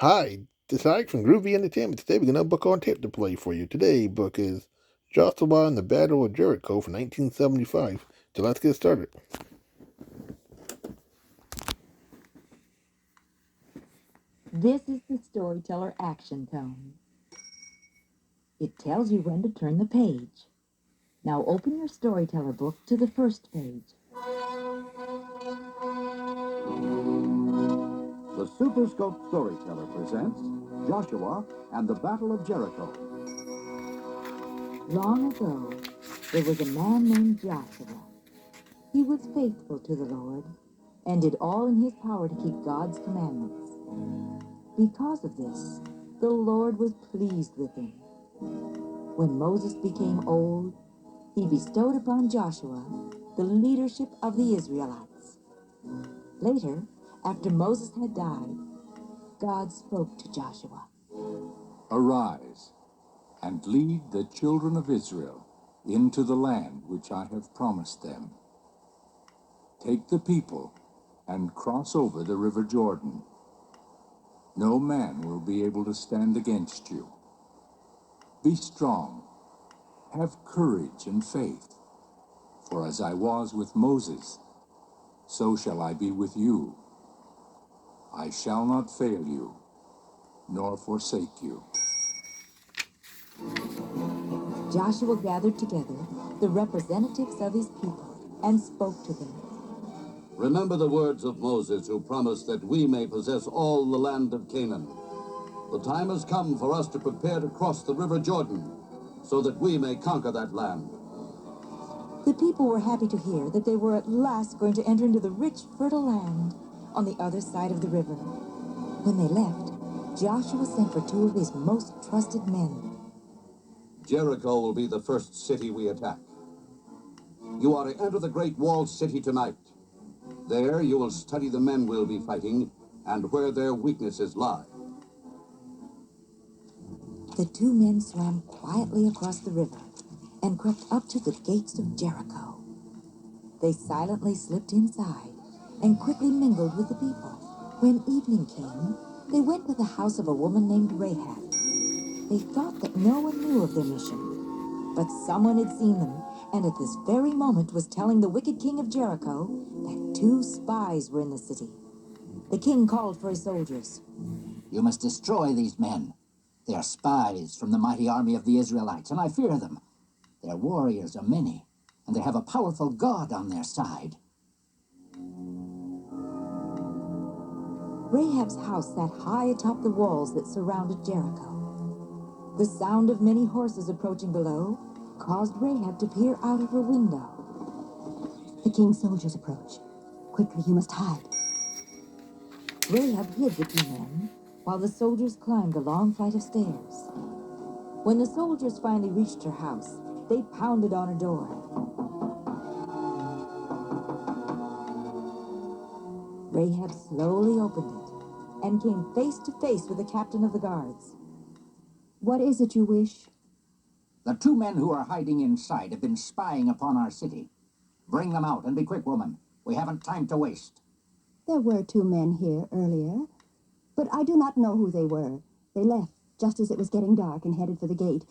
Hi, this is Ike from Groovy Entertainment. Today we're going to book on tape to play for you. Today's book is Joshua and the Battle of Jericho from 1975. So let's get started. This is the storyteller action tone. It tells you when to turn the page. Now open your storyteller book to the first page. The Superscope Storyteller presents Joshua and the Battle of Jericho. Long ago, there was a man named Joshua. He was faithful to the Lord and did all in his power to keep God's commandments. Because of this, the Lord was pleased with him. When Moses became old, he bestowed upon Joshua the leadership of the Israelites. Later, after Moses had died, God spoke to Joshua. Arise and lead the children of Israel into the land which I have promised them. Take the people and cross over the river Jordan. No man will be able to stand against you. Be strong, have courage and faith, for as I was with Moses, so shall I be with you. I shall not fail you, nor forsake you. Joshua gathered together the representatives of his people and spoke to them. Remember the words of Moses, who promised that we may possess all the land of Canaan. The time has come for us to prepare to cross the river Jordan, so that we may conquer that land. The people were happy to hear that they were at last going to enter into the rich, fertile land on the other side of the river. When they left, Joshua sent for two of his most trusted men. Jericho will be the first city we attack. You are to enter the great walled city tonight. There you will study the men we'll be fighting and where their weaknesses lie. The two men swam quietly across the river and crept up to the gates of Jericho. They silently slipped inside and quickly mingled with the people. When evening came, they went to the house of a woman named Rahab. They thought that no one knew of their mission, but someone had seen them, and at this very moment was telling the wicked king of Jericho that two spies were in the city. The king called for his soldiers. You must destroy these men. They are spies from the mighty army of the Israelites, and I fear them. Their warriors are many, and they have a powerful God on their side. Rahab's house sat high atop the walls that surrounded Jericho. The sound of many horses approaching below caused Rahab to peer out of her window. The king's soldiers approach. Quickly, you must hide. Rahab hid the two men while the soldiers climbed a long flight of stairs. When the soldiers finally reached her house, they pounded on her door. Rahab slowly opened it and came face to face with the captain of the guards. What is it you wish? The two men who are hiding inside have been spying upon our city. Bring them out, and be quick, woman. We haven't time to waste. There were two men here earlier, but I do not know who they were. They left just as it was getting dark and headed for the gate.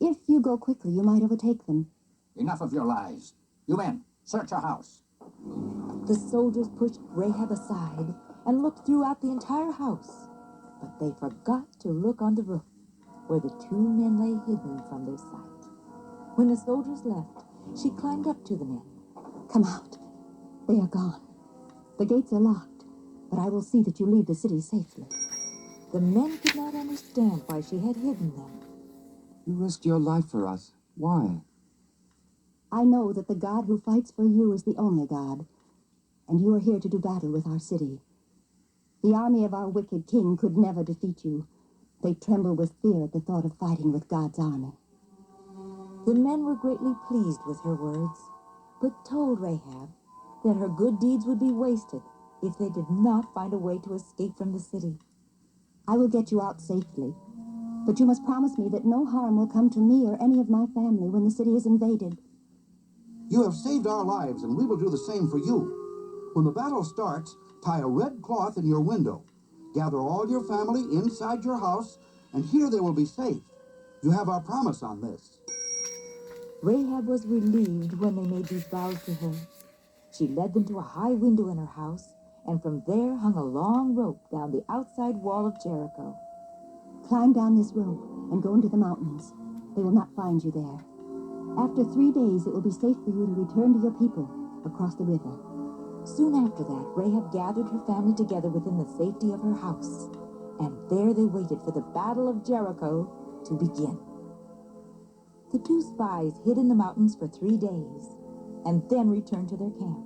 If you go quickly, you might overtake them. Enough of your lies. You men, search our house. The soldiers pushed Rahab aside and looked throughout the entire house, but they forgot to look on the roof, where the two men lay hidden from their sight. When the soldiers left, she climbed up to the men. Come out. They are gone. The gates are locked, but I will see that you leave the city safely. The men could not understand why she had hidden them. You risked your life for us. Why? I know that the God who fights for you is the only God, and you are here to do battle with our city. The army of our wicked king could never defeat you. They tremble with fear at the thought of fighting with God's army. The men were greatly pleased with her words, but told Rahab that her good deeds would be wasted if they did not find a way to escape from the city. I will get you out safely, but you must promise me that no harm will come to me or any of my family when the city is invaded. You have saved our lives, and we will do the same for you. When the battle starts, tie a red cloth in your window. Gather all your family inside your house, and here they will be safe. You have our promise on this. Rahab was relieved when they made these vows to her. She led them to a high window in her house, and from there hung a long rope down the outside wall of Jericho. Climb down this rope and go into the mountains. They will not find you there. After 3 days, it will be safe for you to return to your people across the river. Soon after that, Rahab gathered her family together within the safety of her house, and there they waited for the Battle of Jericho to begin. The two spies hid in the mountains for 3 days, and then returned to their camp.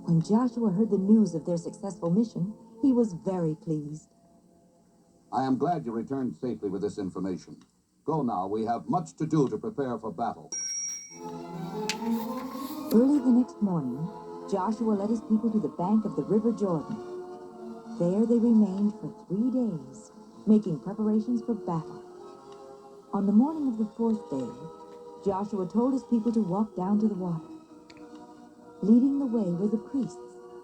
When Joshua heard the news of their successful mission, he was very pleased. I am glad you returned safely with this information. Go now, we have much to do to prepare for battle. Early the next morning, Joshua led his people to the bank of the river Jordan. There they remained for 3 days, making preparations for battle. On the morning of the 4th day, Joshua told his people to walk down to the water. Leading the way were the priests,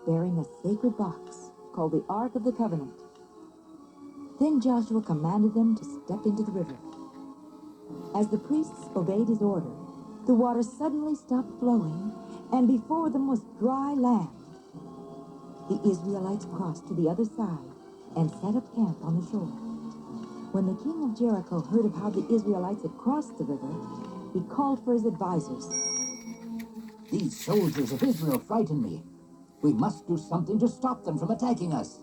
bearing a sacred box called the Ark of the Covenant. Then Joshua commanded them to step into the river. As the priests obeyed his order, the water suddenly stopped flowing, and before them was dry land. The Israelites crossed to the other side and set up camp on the shore. When the king of Jericho heard of how the Israelites had crossed the river, he called for his advisors. These soldiers of Israel frighten me. We must do something to stop them from attacking us.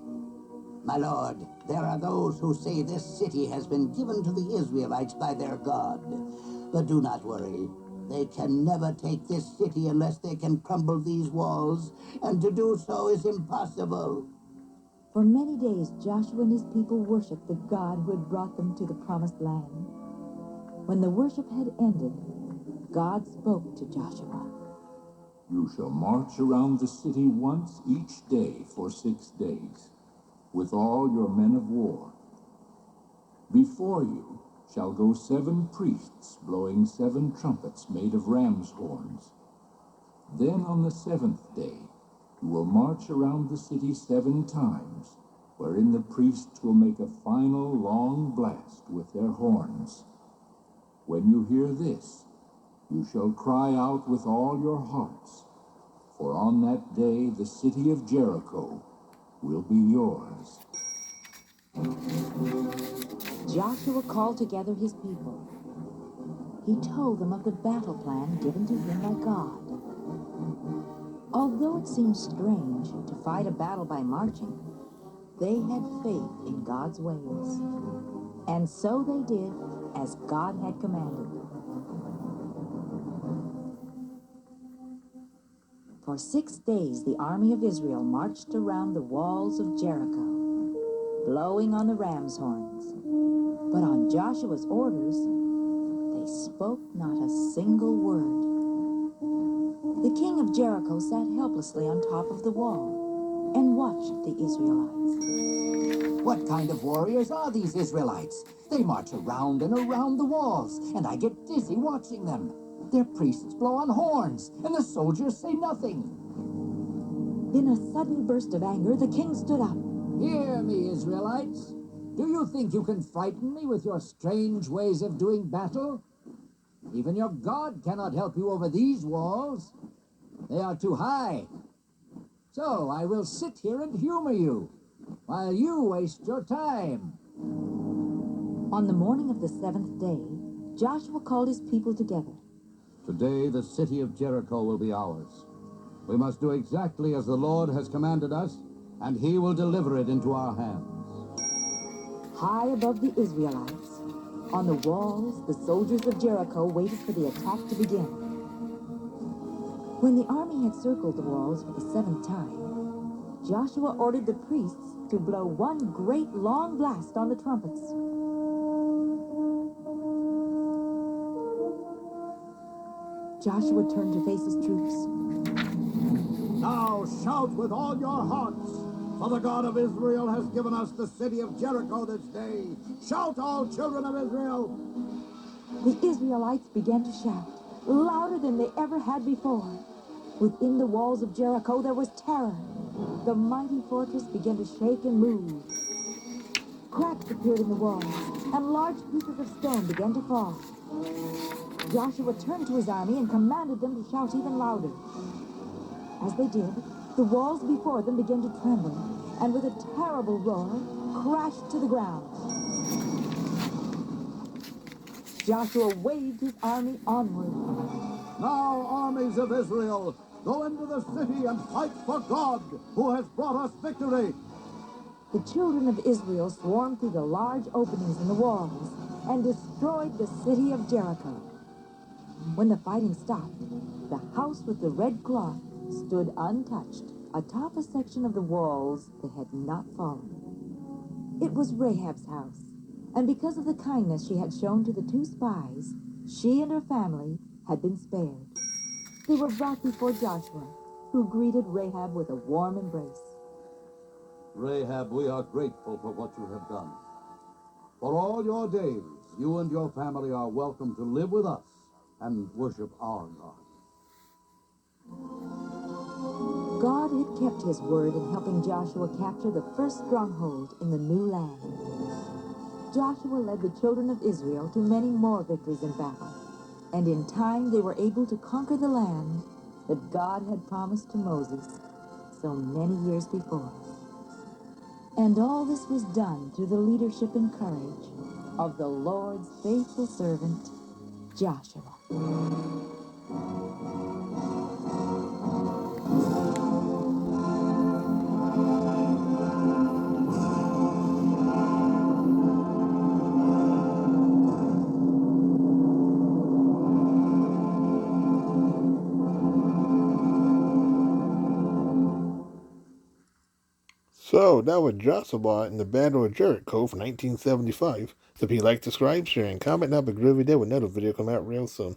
My lord, there are those who say this city has been given to the Israelites by their God. But do not worry. They can never take this city unless they can crumble these walls, and to do so is impossible. For many days, Joshua and his people worshipped the God who had brought them to the promised land. When the worship had ended, God spoke to Joshua. You shall march around the city once each day for 6 days, with all your men of war. Before you shall go 7 priests blowing 7 trumpets made of ram's horns. Then on the 7th day you will march around the city 7 times, wherein the priests will make a final long blast with their horns. When you hear this, you shall cry out with all your hearts, for on that day the city of Jericho will be yours. Joshua called together his people. He told them of the battle plan given to him by God. Although it seemed strange to fight a battle by marching, they had faith in God's ways. And so they did as God had commanded. For 6 days, the army of Israel marched around the walls of Jericho, blowing on the ram's horns. But on Joshua's orders, they spoke not a single word. The king of Jericho sat helplessly on top of the wall and watched the Israelites. What kind of warriors are these Israelites? They march around and around the walls, and I get dizzy watching them. Their priests blow on horns, and the soldiers say nothing. In a sudden burst of anger, the king stood up. Hear me, Israelites. Do you think you can frighten me with your strange ways of doing battle? Even your God cannot help you over these walls. They are too high. So I will sit here and humor you, while you waste your time. On the morning of the 7th day, Joshua called his people together. Today the city of Jericho will be ours. We must do exactly as the Lord has commanded us, and he will deliver it into our hands. High above the Israelites, on the walls, the soldiers of Jericho waited for the attack to begin. When the army had circled the walls for the 7th time, Joshua ordered the priests to blow one great long blast on the trumpets. Joshua turned to face his troops. Now shout with all your hearts, for the God of Israel has given us the city of Jericho this day. Shout, all children of Israel! The Israelites began to shout, louder than they ever had before. Within the walls of Jericho there was terror. The mighty fortress began to shake and move. Cracks appeared in the walls, and large pieces of stone began to fall. Joshua turned to his army and commanded them to shout even louder. As they did, the walls before them began to tremble, and with a terrible roar, crashed to the ground. Joshua waved his army onward. Now, armies of Israel, go into the city and fight for God, who has brought us victory. The children of Israel swarmed through the large openings in the walls and destroyed the city of Jericho. When the fighting stopped, the house with the red cloth stood untouched atop a section of the walls that had not fallen. It was Rahab's house, and because of the kindness she had shown to the two spies, she and her family had been spared. They were brought before Joshua, who greeted Rahab with a warm embrace. Rahab, we are grateful for what you have done. For all your days, you and your family are welcome to live with us and worship our God. God had kept his word in helping Joshua capture the first stronghold in the new land. Joshua led the children of Israel to many more victories in battle, and in time they were able to conquer the land that God had promised to Moses so many years before. And all this was done through the leadership and courage of the Lord's faithful servant, Joshua. So, that was Joshua in the Battle of Jericho for 1975. So if you like, subscribe, share, and comment. Now, have a groovy day with another video coming out real soon.